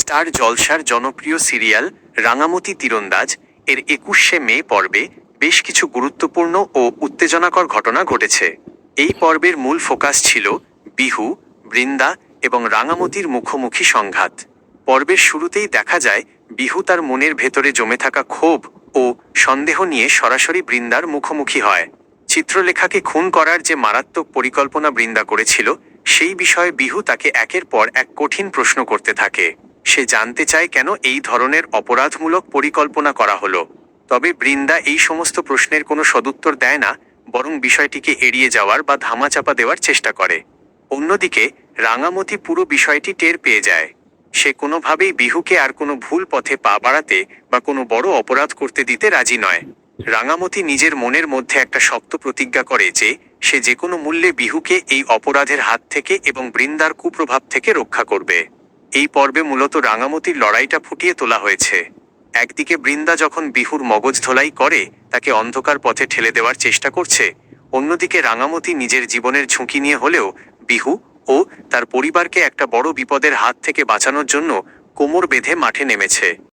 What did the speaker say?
Star জলসার জনপ্রিয় serial Rangamati তীরন্দাজ এর ২১শে মে পর্বে বেশ কিছু গুরুত্বপূর্ণ ও উত্তেজনাকর ঘটনা ঘটেছে। এই পর্বের মূল ফোকাস ছিল বিহু, বৃন্দা এবং রাঙামতির মুখোমুখি সংঘাত। পর্বের শুরুতেই দেখা যায় বিহু তার মনের ভেতরে জমে থাকা ক্ষোভ ও সন্দেহ নিয়ে সরাসরি বৃন্দার মুখোমুখি হয়। চিত্রলেখাকে খুন করার যে মারাত্মক পরিকল্পনা বৃন্দা করেছিল সেই বিষয়ে বিহু তাকে একের পর এক কঠিন প্রশ্ন করতে থাকে। সে জানতে চায় কেন এই ধরনের অপরাধমূলক পরিকল্পনা করা হলো। তবে বৃন্দা এই সমস্ত প্রশ্নের কোনো সদুত্তর দেয় না, বরং বিষয়টিকে এড়িয়ে যাওয়ার বা ধামাচাপা দেওয়ার চেষ্টা করে। অন্যদিকে রাঙামতি পুরো বিষয়টি টের পেয়ে যায়। সে কোনোভাবেই বিহুকে আর কোনো ভুল পথে পা বাড়াতে বা কোনো বড় অপরাধ করতে দিতে রাজি নয়। রাঙামতি নিজের মনের মধ্যে একটা শক্ত প্রতিজ্ঞা করে যে সে যে কোনো মূল্যে বিহুকে এই অপরাধের হাত থেকে এবং বৃন্দার কুপ্রভাব থেকে রক্ষা করবে। এই পর্বে মূলত রাঙামতির লড়াইটা ফুটিয়ে তোলা হয়েছে। একদিকে বৃন্দা যখন বিহুর মগজ ধোলাই করে তাকে অন্ধকার পথে ঠেলে দেওয়ার চেষ্টা করছে, অন্যদিকে রাঙামতি নিজের জীবনের ঝুঁকি নিয়ে হলেও বিহু ও তার পরিবারকে একটা বড় বিপদের হাত থেকে বাঁচানোর জন্য কোমর বেঁধে মাঠে নেমেছে।